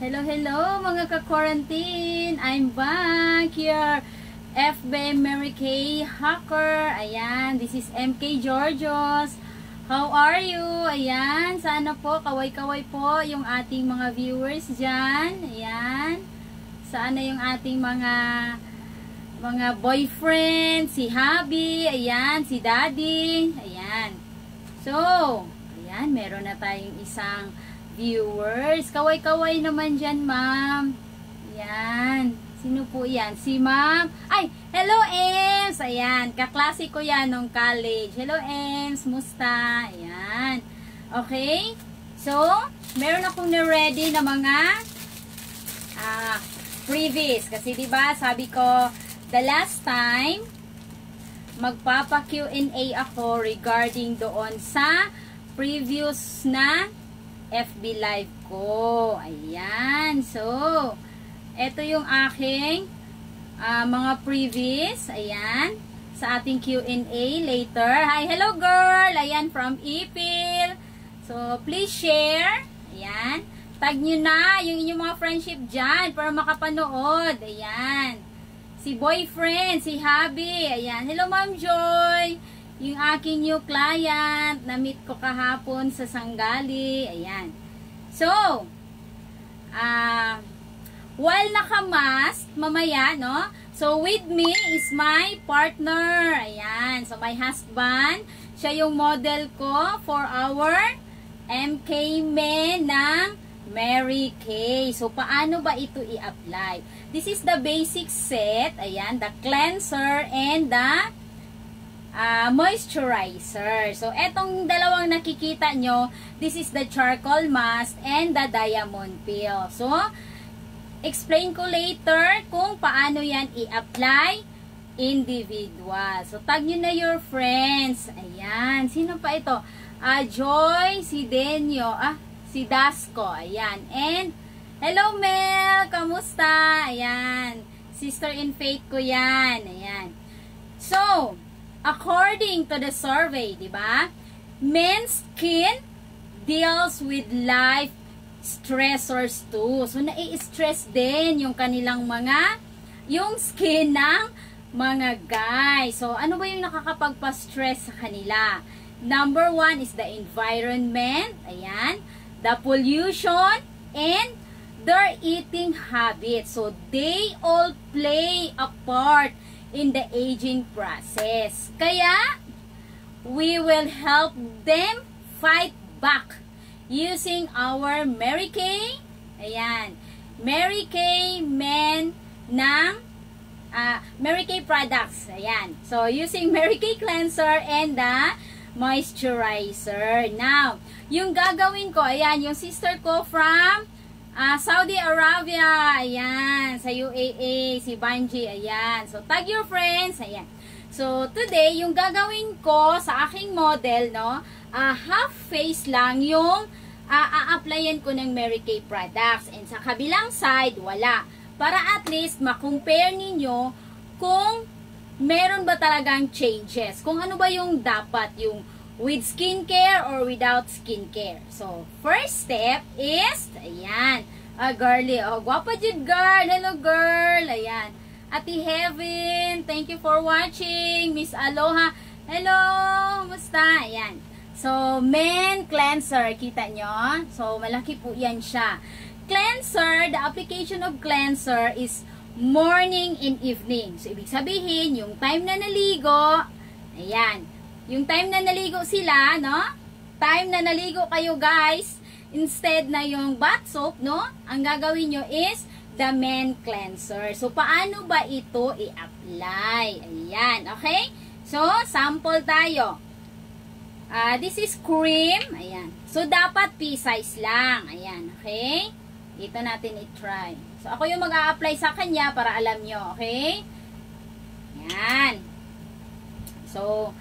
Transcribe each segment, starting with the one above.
Hello, hello mga ka-quarantine! I'm back here, FB Mary Kay Hacker. Ayan, this is MK Georgios. How are you? Ayan, sana po, kaway-kaway po yung ating mga viewers dyan. Ayan, sana yung ating mga boyfriend, si hubby, ayan, si daddy, ayan. So, ayan, meron na tayong isang viewers. Kaway-kaway naman dyan, ma'am. Ayan. Sino po yan? Si ma'am. Ay, hello, Ems. Ayan. Kaklase ko yan nung college. Hello, Ems. Musta? Ayan. Okay. So, meron akong na-ready na mga freebies. Kasi, diba, sabi ko, the last time, magpapa Q&A ako regarding doon sa previous na FB live ko. Ayan. So, ito yung aking mga previous. Ayan. Sa ating Q&A later. Hi, hello girl. Ayan, from Ipil. So, please share. Ayan. Tag nyo na yung inyong mga friendship dyan para makapanood. Ayan. Si boyfriend, si hubby. Ayan. Hello, Ma'am Joy. Yung aking new client, na-meet ko kahapon sa Sanggali. Ayan. So, while nakamask, mamaya, no? So, with me is my partner. Ayan. So, my husband. Siya yung model ko for our MK Men ng Mary Kay. So, paano ba ito i-apply? This is the basic set. Ayan. The cleanser and the moisturizer. So, etong dalawang nakikita nyo, this is the charcoal mask and the diamond peel. So, explain ko later kung paano yan i-apply individual. So, tag nyo na your friends. Ayan. Sino pa ito? Joy, si Denyo, si Dasco. Ayan. And, hello Mel, kamusta? Ayan. Sister in faith ko yan. Ayan. So, according to the survey, di ba? Men's skin deals with life stressors too. So, nai-stress din yung kanilang yung skin ng mga guys. So, ano ba yung nakakapagpa-stress sa kanila? Number 1 is the environment. Ayan. The pollution and their eating habits. So, they all play a part in the aging process. Kaya, we will help them fight back using our Mary Kay. Ayan. Mary Kay Men ng Mary Kay products. Ayan. So, using Mary Kay cleanser and the moisturizer. Now, yung gagawin ko, ayan, yung sister ko from Saudi Arabia, ayan, sa UAE, si Banji, ayan. So, tag your friends, ayan. So, today, yung gagawin ko sa aking model, no, half face lang yung a-applyan ko ng Mary Kay products. And sa kabilang side, wala. Para at least, makompare ninyo kung meron ba talagang changes. Kung ano ba yung dapat, yung with skincare or without skincare. So, first step is, ayan, girly. Oh, guwapa dyan, girl. Hello, girl. Ayan. Ate Heaven, thank you for watching. Miss Aloha, hello. Musta? Ayan. So, men cleanser. Kita nyo? So, malaki po yan siya. Cleanser, the application of cleanser is morning and evening. So, ibig sabihin, yung time na naligo, ayan. Yung time na naligo sila, no? Time na naligo kayo, guys, instead na yung bath soap, no? Ang gagawin nyo is the men cleanser. So, paano ba ito i-apply? Ayan, okay? So, sample tayo. This is cream. Ayan. So, dapat pea-size lang. Ayan, okay? Dito natin i-try. So, ako yung mag-a-apply sa kanya para alam nyo, okay? Ayan. So,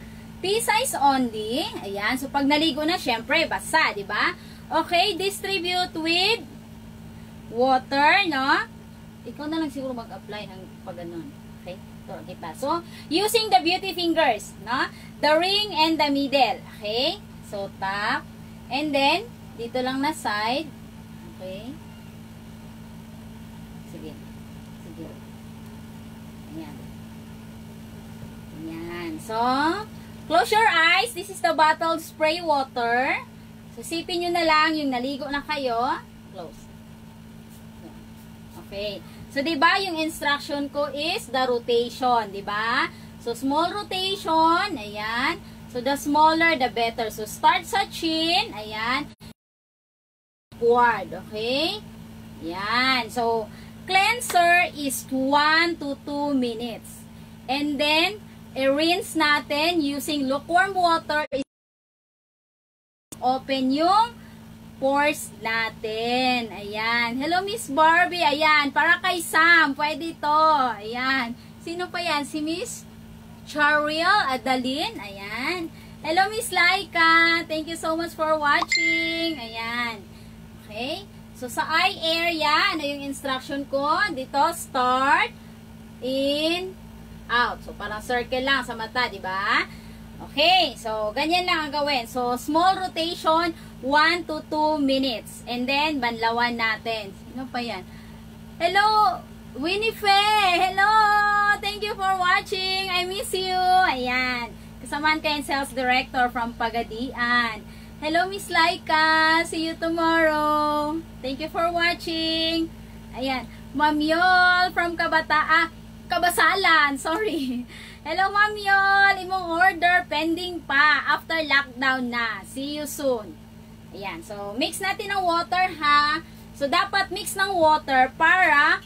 pea-size only. Ayan. So, pag naligo na, syempre, basa, di ba? Okay, distribute with water, no? Ikaw na lang siguro mag-apply ng pag-ganon. Okay? Ito, kita. So, using the beauty fingers, no? The ring and the middle. Okay? So, tap. And then, dito lang na side. Okay? Ayan. Ayan. So, close your eyes. This is the bottled spray water. So, sipin nyo na lang yung naligo na kayo. Close. Okay. So, diba, yung instruction ko is the rotation. Diba? So, small rotation. Ayan. So, the smaller, the better. So, start sa chin. Ayan. Upward. Okay? Ayan. So, cleanser is 1 to 2 minutes. And then, i-rinse natin using lukewarm water. Open yung pores natin. Ayan. Hello, Miss Barbie. Ayan. Para kay Sam. Pwede ito. Ayan. Sino pa yan? Si Miss Chariel Adalin. Ayan. Hello, Miss Laika. Thank you so much for watching. Ayan. Okay. So, sa eye area, ano yung instruction ko? Dito, start, in, out. So, parang circle lang sa mata, di ba? Okay. So, ganyan lang ang gawin. So, small rotation, 1 to 2 minutes. And then, banlawan natin. Sino pa yan? Hello, Winifred! Hello! Thank you for watching. I miss you. Ayan. Kasamaan kayo sales director from Pagadian. Hello, Miss Laika. See you tomorrow. Thank you for watching. Ayan. Ma'am Yol from Kabasalan. Sorry. Hello, Ma'am Yol. Imong order pending pa after lockdown na. See you soon. Ayan. So, mix natin ng water, ha? So, dapat mix ng water para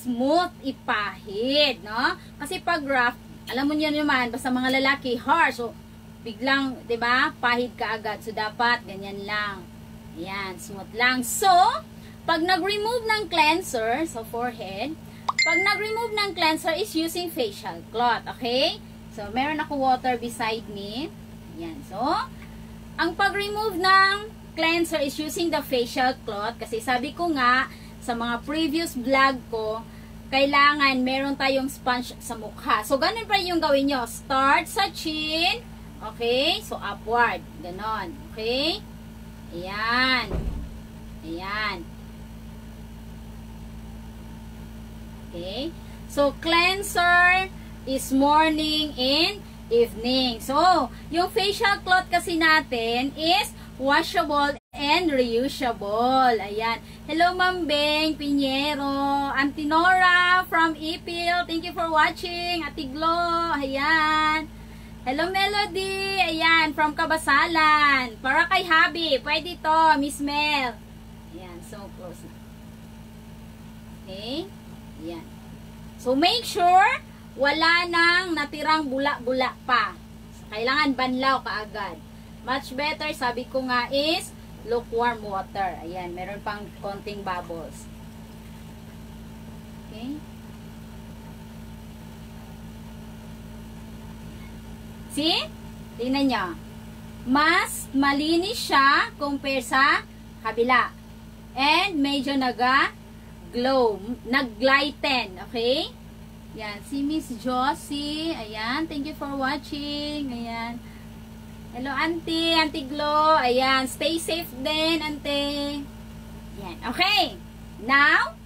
smooth ipahid, no? Kasi pag rough, alam mo niyo naman, basta mga lalaki, harsh, so, biglang, 'di ba? Pahid ka agad. So, dapat ganyan lang. Ayan, smooth lang. So, pag nag-remove ng cleanser sa forehead, pag nag-remove ng cleanser is using facial cloth, okay? So, meron ako water beside me. Ayan, so, ang pag-remove ng cleanser is using the facial cloth kasi sabi ko nga, sa mga previous vlog ko, kailangan meron tayong sponge sa mukha. So, ganun pa yung gawin nyo. Start sa chin. Okay? So, upward. Ganon. Okay? Ayan. Ayan. Okay? So, cleanser is morning and evening. So, yung facial cloth kasi natin is washable and reusable. Ayan. Hello, Ma'am Beng Piñero. Auntie Nora from Ipil. Thank you for watching. Ate Glo. Ayan. Hello, Melody. Ayan. From Kabasalan. Para kay Habi. Pwede to, Miss Mel. Ayan. So, close na. Okay. Ayan. So, make sure wala nang natirang bula-bula pa. Kailangan banlaw kaagad. Much better, sabi ko nga, is lukewarm water. Ayan, meron pang konting bubbles. Okay. See? Tingnan nyo. Mas malinis siya compare sa kabila. And medyo naga-glow. Nag-glighten. Okay? Ayan, si Miss Josie. Ayan, thank you for watching. Ayan. Hello, Auntie. Auntie Glo. Ayan. Stay safe din, Auntie. Ayan. Okay. Now,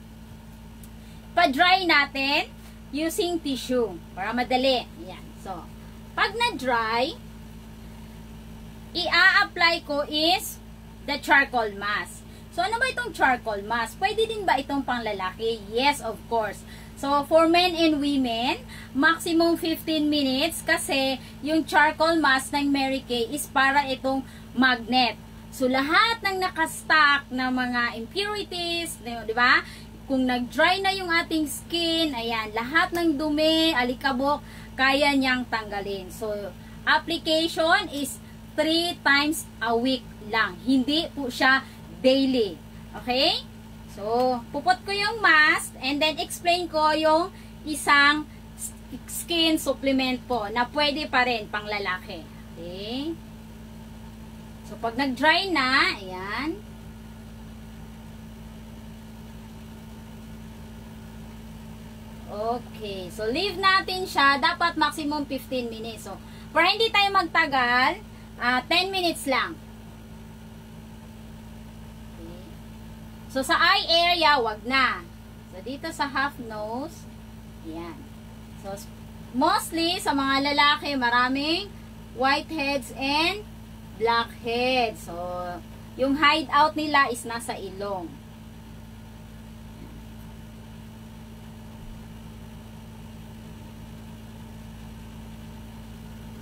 pa-dry natin using tissue. Para madali. Ayan. So, pag na-dry, i-a-apply ko is the charcoal mask. So, ano ba itong charcoal mask? Pwede din ba itong pang lalaki? Yes, of course. So, for men and women, maximum 15 minutes kasi yung charcoal mask ng Mary Kay is para itong magnet. So, lahat ng nakastock na mga impurities, di ba? Kung nag-dry na yung ating skin, ayan, lahat ng dumi, alikabok, kaya niyang tanggalin. So, application is 3 times a week lang. Hindi po siya daily. Okay? So, pupot ko yung mask and then explain ko yung isang skin supplement po na pwede pa rin pang lalaki. Okay? So, pag nag-dry na, ayan. Okay. So, leave natin siya. Dapat maximum 15 minutes. So, para hindi tayo magtagal, 10 minutes lang. So, sa eye area, wag na. So, dito sa half nose, ayan. So, mostly sa mga lalaki, maraming whiteheads and blackheads. So, yung hideout nila is nasa ilong.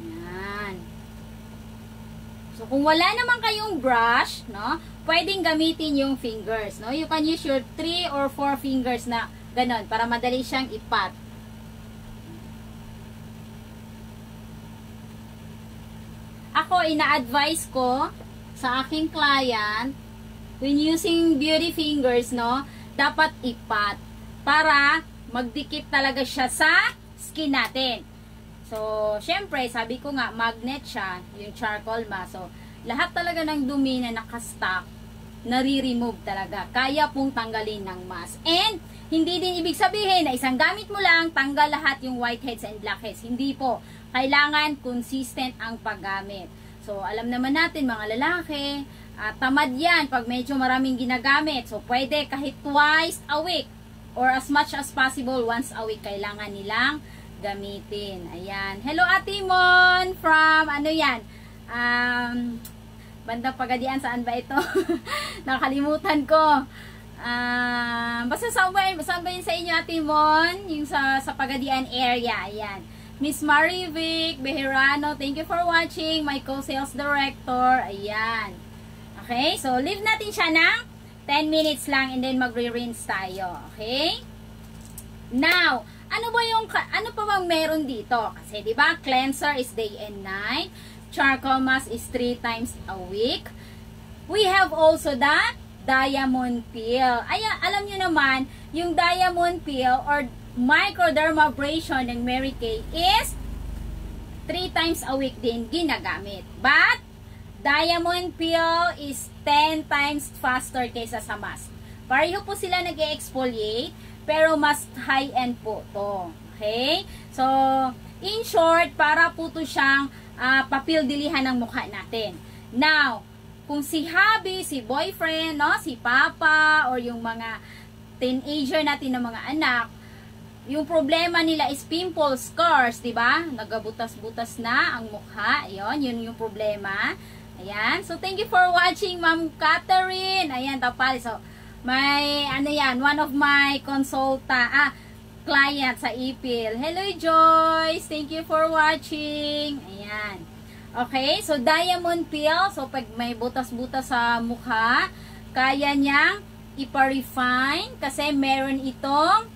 Yan. So, kung wala naman kayong brush, no, pwedeng gamitin yung fingers, no? You can use your 3 or 4 fingers na ganon para madali siyang ipat. Ako, ina-advise ko sa aking client, when using beauty fingers, no, dapat ipat para magdikit talaga siya sa skin natin. So, syempre, sabi ko nga, magnet siya, yung charcoal mask. So, lahat talaga ng dumi na nakastock, nare-remove talaga. Kaya pong tanggalin ng mask. And, hindi din ibig sabihin na isang gamit mo lang, tanggal lahat yung whiteheads and blackheads. Hindi po. Kailangan consistent ang paggamit. So, alam naman natin mga lalaki, tamad yan pag medyo maraming ginagamit. So, pwede kahit twice a week or as much as possible once a week kailangan nilang gamitin. Ayan. Hello Ate Mon from ano yan? Bandang Pagadian, saan ba ito? Nakalimutan ko. Basta saan ba yun sa inyo Ate Mon? Yung sa Pagadian area. Ayan. Miss Marivic Beherano, thank you for watching. My co-sales director. Ayan. Okay, so leave natin siya ng 10 minutes lang and then magre-rinse tayo. Okay? Now, ano pa bang meron dito? Kasi 'di ba, cleanser is day and night. Charcoal mask is 3 times a week. We have also the diamond peel. Ayan, alam niyo naman, yung diamond peel or microdermabrasion ng Mary Kay is 3 times a week din ginagamit. But, diamond peel is 10 times faster kaysa sa mask. Pareho po sila nag-exfoliate, pero mas high-end po to. Okay? So, in short, para po to siyang papildilihan ng mukha natin. Now, kung si hubby, si boyfriend, no, si papa, or yung mga teenager natin ng mga anak, yung problema nila is pimple scars, diba? Nagabutas-butas na ang mukha. Yun yung problema. Ayan. So, thank you for watching, Ma'am Catherine. Ayan, tapal. So, may, ano yan, one of my client sa Ipil. Hello, Joyce. Thank you for watching. Ayan. Okay, so, diamond peel. So, pag may butas-butas sa mukha, kaya niyang ipa-refine kasi meron itong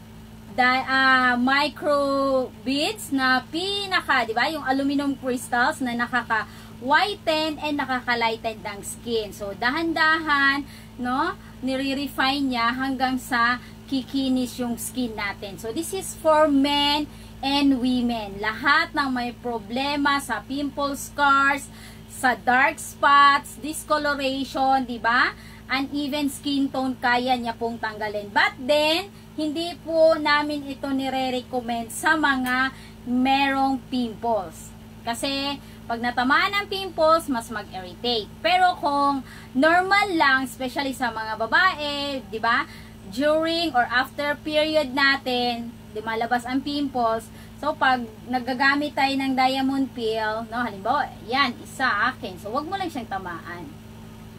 micro beads na pinaka, di ba? Yung aluminum crystals na nakaka-whiten and nakaka-lighten ng skin. So, dahan-dahan, no? Nire-refine niya hanggang sa kikinis yung skin natin. So, this is for men and women. Lahat ng may problema sa pimple scars, sa dark spots, discoloration, di ba? Uneven skin tone, kaya niya pong tanggalin. But then, hindi po namin ito nire-recommend sa mga merong pimples. Kasi, pag natamaan ng pimples, mas mag-irritate. Pero kung normal lang, especially sa mga babae, di ba? During or after period natin, lumalabas ang pimples. So, pag nagagamit tayo ng diamond peel, no, halimbawa, yan, isa akin. So, wag mo lang siyang tamaan.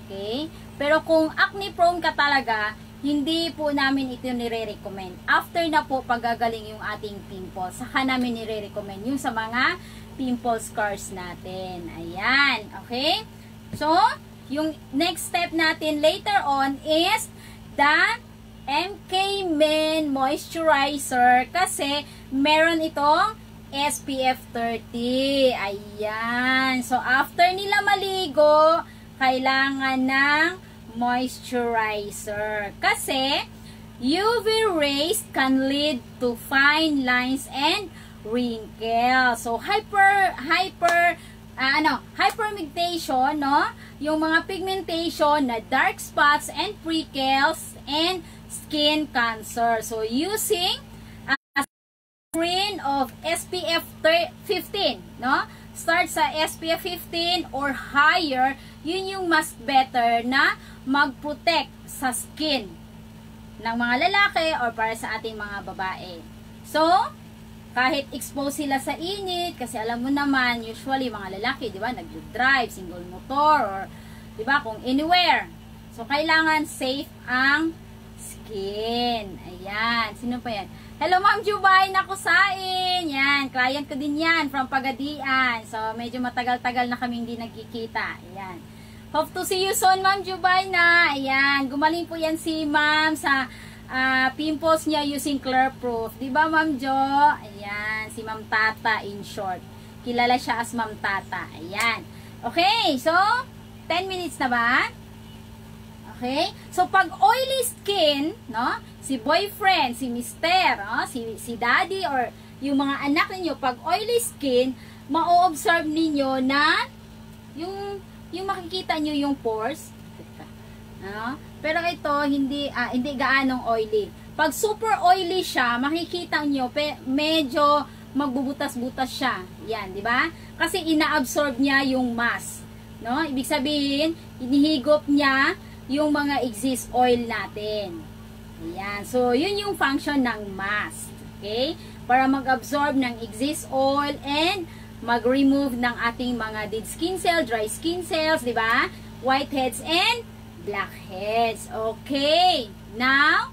Okay? Pero kung acne prone ka talaga, hindi po namin ito nire-recommend. After na po paggagaling yung ating pimples, saka namin nire-recommend yung sa mga pimple scars natin. Ayan. Okay? So, yung next step natin later on is the MK Men Moisturizer kasi meron itong SPF 30. Ayan. So, after nila maligo, kailangan ng moisturizer. Kasi, UV rays can lead to fine lines and wrinkles. So, hyperpigmentation, no? Yung mga pigmentation na dark spots and freckles and skin cancer. So, using a screen of SPF 15, no? Start sa SPF 15 or higher, yun yung mas better na mag-protect sa skin ng mga lalaki or para sa ating mga babae. So, kahit expose sila sa init, kasi alam mo naman, usually mga lalaki, di ba, nag-drive, single motor, or, di ba, kung anywhere. So, kailangan safe ang skin. Ayan. Sino pa yan? Hello, Ma'am Jubay, nakusain. Yan, client ko din yan, from Pagadian. So, medyo matagal-tagal na kaming hindi nagkikita. Ayan. Hope to see you soon, Ma'am Jubay na. Ayan, gumaling po yan si Ma'am sa pimples niya using Clear Proof. Diba, Ma'am Jo? Ayan, si Ma'am Tata in short. Kilala siya as Ma'am Tata. Ayan. Okay, so, 10 minutes na ba? Okay? So, pag oily skin, no? Si boyfriend, si mister, no? si daddy, or yung mga anak ninyo, pag oily skin, ma-observe ninyo na yung makikita nyo yung pores. No? Pero ito, hindi gaanong oily. Pag super oily siya, makikita nyo, medyo magbubutas-butas siya. Yan, di ba? Kasi ina-absorb niya yung mask. No? Ibig sabihin, inihigop niya yung mga excess oil natin. Ayan. So, yun yung function ng mask. Okay? Para mag-absorb ng excess oil and mag-remove ng ating mga dead skin cells, dry skin cells, di ba? Whiteheads and blackheads. Okay. Now,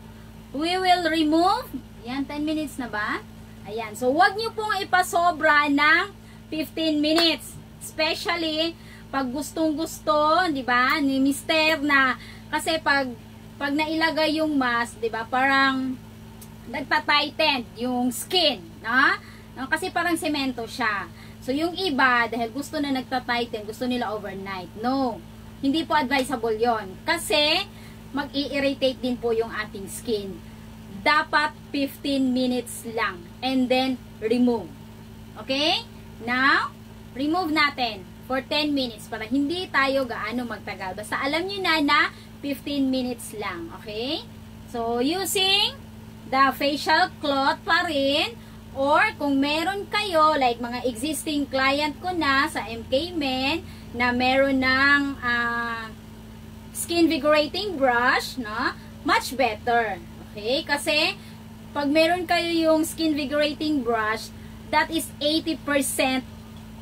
we will remove. Ayan, 10 minutes na ba? Ayan. So, wag nyo pong ipasobra ng 15 minutes. Especially, pag gustong-gusto, 'di ba, ni mister na kasi pag nailagay yung mask, 'di ba, parang nagta-tighten yung skin, no? Kasi parang semento siya. So yung iba dahil gusto na nagta-tighten, gusto nila overnight. No. Hindi po advisable 'yon kasi mag-i-irritate din po yung ating skin. Dapat 15 minutes lang and then remove. Okay? Now, remove natin for 10 minutes para hindi tayo gaano magtagal. Basta alam nyo na 15 minutes lang. Okay? So, using the facial cloth pa rin, or kung meron kayo, like mga existing client ko na sa MK Men, na meron ng skin vigorating brush, no? Much better. Okay? Kasi, pag meron kayo yung skin vigorating brush, that is 80%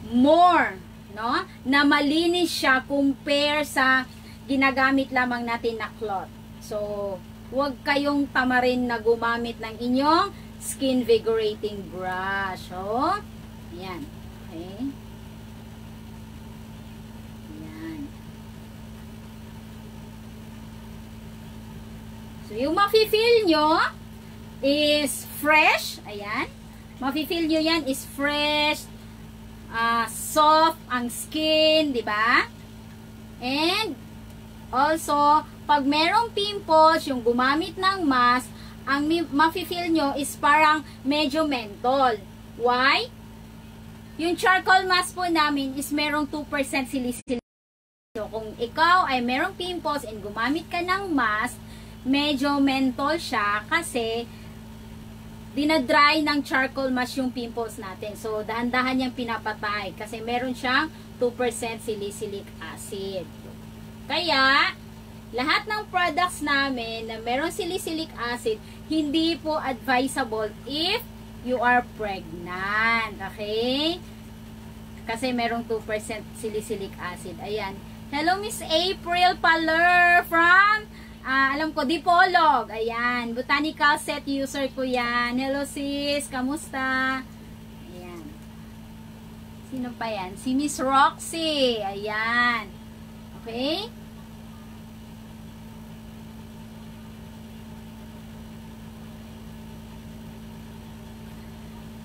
more, no? Na malinis siya compare sa ginagamit lamang natin na cloth. So, huwag kayong tamarin na gumamit ng inyong skin vigorating brush. So, ayan. Okay. Ayan. So, yung mafe-feel nyo is fresh. Ayan. Mafe-feel nyo yan is fresh, soft ang skin, di ba? And also, pag merong pimples, yung gumamit ng mask, ang mafe-feel nyo is parang medyo mentol. Why? Yung charcoal mask po namin is merong 2% silicylic. So, kung ikaw ay merong pimples and gumamit ka ng mask, medyo mentol siya kasi dinadry ng charcoal mask yung pimples natin. So, dahan-dahan niyang pinapatay kasi meron siyang 2% salicylic acid. Kaya, lahat ng products namin na meron salicylic acid, hindi po advisable if you are pregnant. Okay? Kasi merong 2% salicylic acid. Ayan. Hello, Miss April Paler from alam ko, Dipolog. Ayan. Botanical set user ko yan. Hello, sis. Kamusta? Ayan. Sino pa yan? Si Miss Roxy. Ayan. Okay?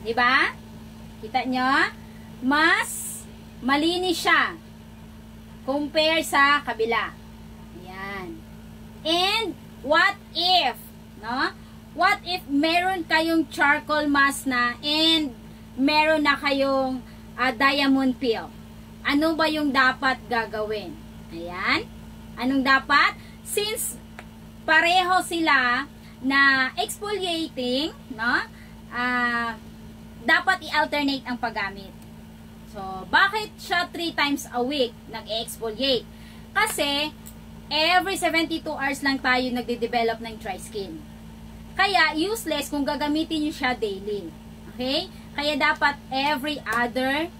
Diba? Kita nyo? Mas malinis siya compare sa kabila. Ayan. And, what if, no? What if meron kayong charcoal mask na and meron na kayong diamond peel? Ano ba yung dapat gagawin? Ayan. Anong dapat? Since pareho sila na exfoliating, no? Dapat i-alternate ang paggamit. So, bakit siya 3 times a week nag-exfoliate? Kasi, every 72 hours lang tayo nagde-develop ng dry skin. Kaya, useless kung gagamitin nyo siya daily. Okay? Kaya dapat every other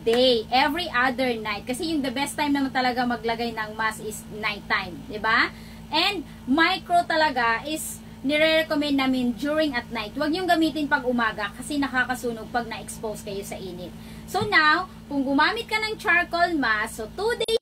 day, every other night. Kasi yung the best time naman talaga maglagay ng mask is night time. Diba? And micro talaga is nire-recommend namin during at night. Huwag niyong gamitin pag umaga kasi nakakasunog pag na-expose kayo sa init. So now, kung gumamit ka ng charcoal mask, so 2 days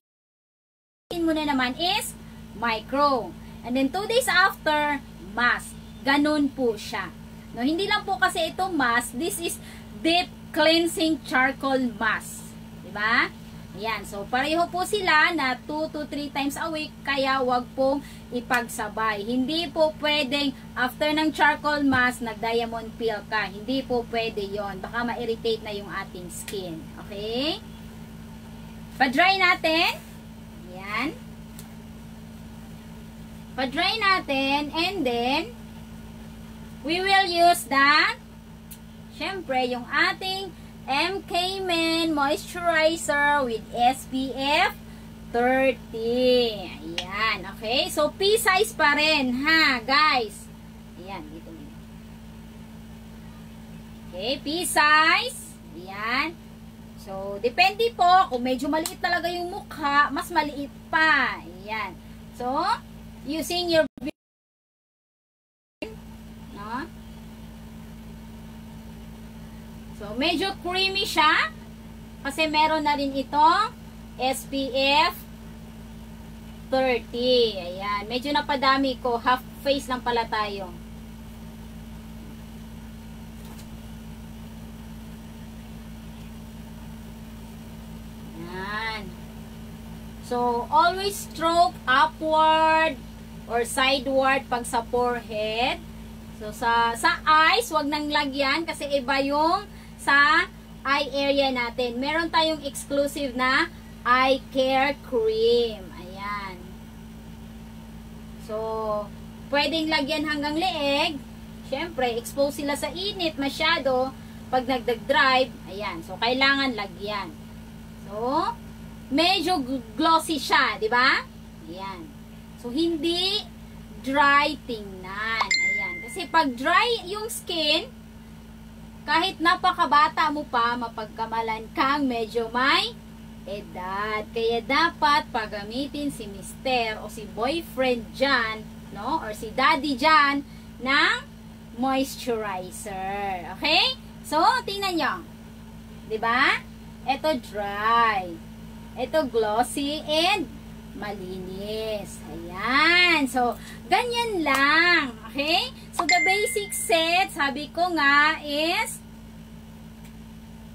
mo na naman is micro. And then 2 days after, mask. Ganun po siya. No, hindi lang po kasi ito mask, this is deep cleansing charcoal mask. Diba? Ayan, so pareho po sila na 2 to 3 times a week, kaya wag pong ipagsabay. Hindi po pwedeng after ng charcoal mask, nag-diamond peel ka. Hindi po pwede yon. Baka ma-irritate na yung ating skin. Okay? Pa-dry natin. Ayan. Pa-dry natin and then we will use the syempre yung ating MK Men Moisturizer with SPF 30. Ayan, okay? So, P-size pa rin, ha, guys? Ayan, dito. Okay, P-size. Ayan. So, depende po. Kung medyo maliit talaga yung mukha, mas maliit pa. Ayan. So, using your no? So, medyo creamy siya. Kasi meron na rin itong SPF 30. Ayan. Medyo napadami ko. Half face lang pala tayo. Ayan. So, always stroke upward or sideward pag sa forehead. So, sa eyes, wag nang lagyan kasi iba yung sa eye area natin. Meron tayong exclusive na eye care cream. Ayan. So, pwedeng lagyan hanggang leeg. Siyempre, expose sila sa init masyado pag nagdag-drive. Ayan. So, kailangan lagyan. So, medyo glossy siya, di ba? Ayan. So, hindi dry tingnan. Ayan. Kasi pag dry yung skin, kahit napakabata mo pa, mapagkamalan kang medyo may edad. Kaya dapat paggamitin si mister o si boyfriend dyan, no? Or si daddy dyan ng moisturizer. Okay? So, tingnan nyo. Diba? Ito dry. Ito glossy and malinis. Ayan. So, ganyan lang. Okay? So, the basic set, sabi ko nga, is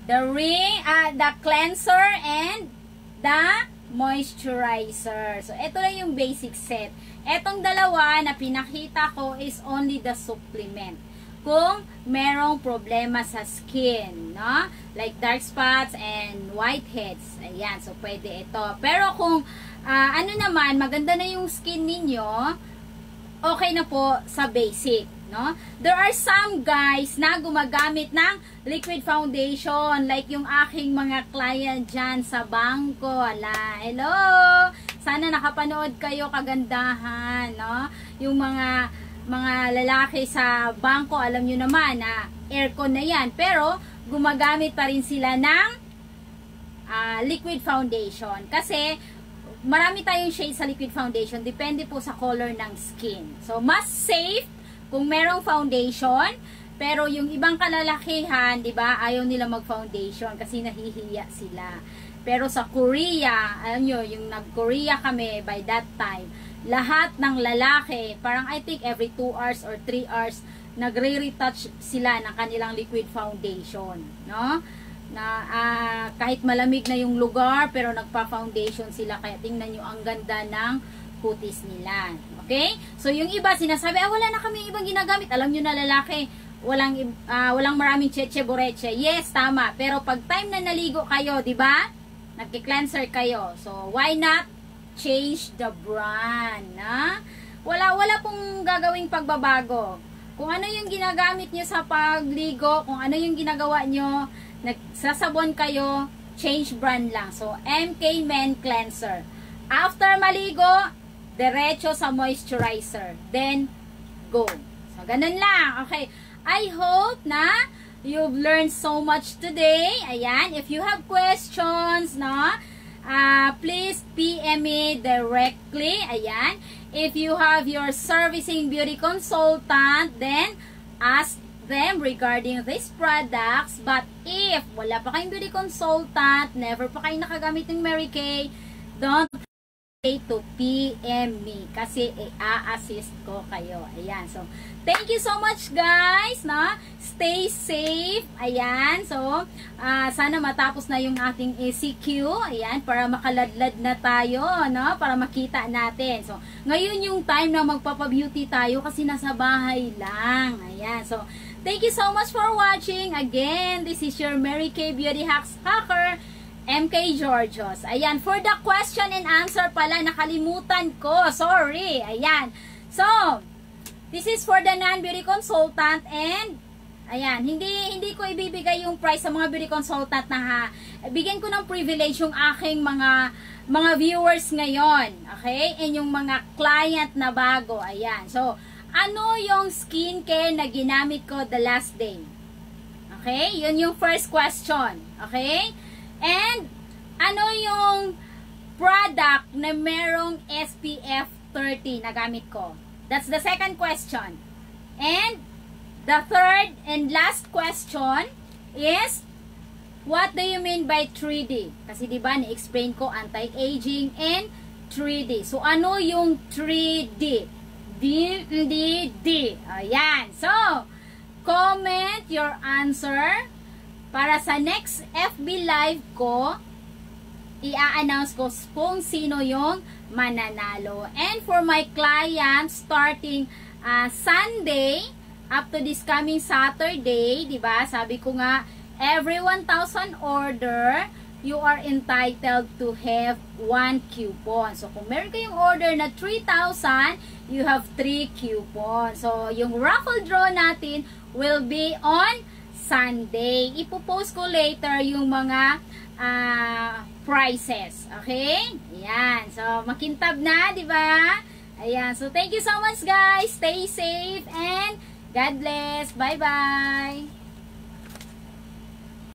the cleanser and the moisturizer. So, ito lang yung basic set. Etong dalawa na pinakita ko is only the supplement. Kung merong problema sa skin, no? Like dark spots and whiteheads. Ayan, so pwede ito. Pero kung ano naman, maganda na yung skin ninyo, okay na po sa basic, no? There are some guys na gumagamit ng liquid foundation, like yung aking mga client dyan sa bangko. Ala, hello! Sana nakapanood kayo, kagandahan, no? Yung mga lalaki sa bangko, alam nyo naman na aircon na yan, pero gumagamit pa rin sila ng liquid foundation. Kasi marami tayong shade sa liquid foundation, depende po sa color ng skin. So, mas safe kung merong foundation, pero yung ibang kalalakihan, di ba, ayaw nila mag-foundation kasi nahihiya sila. Pero sa Korea, alam nyo, yung nag-Korea kami by that time, lahat ng lalaki, parang I think every 2 hours or 3 hours, nagre-retouch sila ng kanilang liquid foundation, no? Na kahit malamig na yung lugar, pero nagpa-foundation sila, kaya tingnan nyo ang ganda ng kutis nila. Okay? So, yung iba, sinasabi, wala na kami ibang ginagamit. Alam nyo na lalaki, walang maraming cheche boreche. Yes, tama. Pero pag time na naligo kayo, di ba? Nagki-cleanser kayo. So, why not change the brand, na? Wala pong gagawing pagbabago. Kung ano yung ginagamit nyo sa pagligo, kung ano yung ginagawa nyo, nagsasabon kayo, change brand lang. So, MK Men Cleanser. After maligo, diretso sa moisturizer. Then, go. So, ganun lang. Okay. I hope na you've learned so much today. Ayan, if you have questions, no, please PM me directly. Ayan, if you have your servicing beauty consultant, then ask them regarding these products. But if wala pa kayong beauty consultant, never pa kayo nakagamit ng Mary Kay, don't to PM me kasi i-assist ko kayo. Ayan. So, thank you so much guys, no? Stay safe. Ayan. So, sana matapos na yung ating ECQ. Ayan, para makaladlad na tayo, no? Para makita natin. So, ngayon yung time na magpapa-beauty tayo kasi nasa bahay lang. Ayan. So, thank you so much for watching. Again, this is your Mary Kay Beauty Hacks Hacker, MK Georgios. Ayan, for the question and answer pala, nakalimutan ko. Sorry. Ayan. So, this is for the non-beauty consultant and ayan, hindi ko ibibigay yung price sa mga beauty consultant na ha. Bigyan ko ng privilege yung aking mga viewers ngayon. Okay? And yung mga client na bago. Ayan. So, ano yung skincare na ginamit ko the last day? Okay? Yun yung first question. Okay? And, ano yung product na merong SPF 30 na gamit ko? That's the second question. And, the third and last question is, what do you mean by 3D? Kasi diba, ni-explain ko anti-aging and 3D. So, ano yung 3D? D. Ayan. So, comment your answer. Para sa next FB Live ko, i-a-announce ko kung sino yung mananalo. And for my clients, starting Sunday, up to this coming Saturday, diba? Sabi ko nga, every 1,000 order, you are entitled to have 1 coupon. So, kung meron kayong order na 3,000, you have 3 coupons. So, yung raffle draw natin will be on Sunday. Ipopost ko later yung mga prices. Okay? Ayan. So, makintab na, di ba? Ayan. So, thank you so much, guys. Stay safe and God bless. Bye-bye.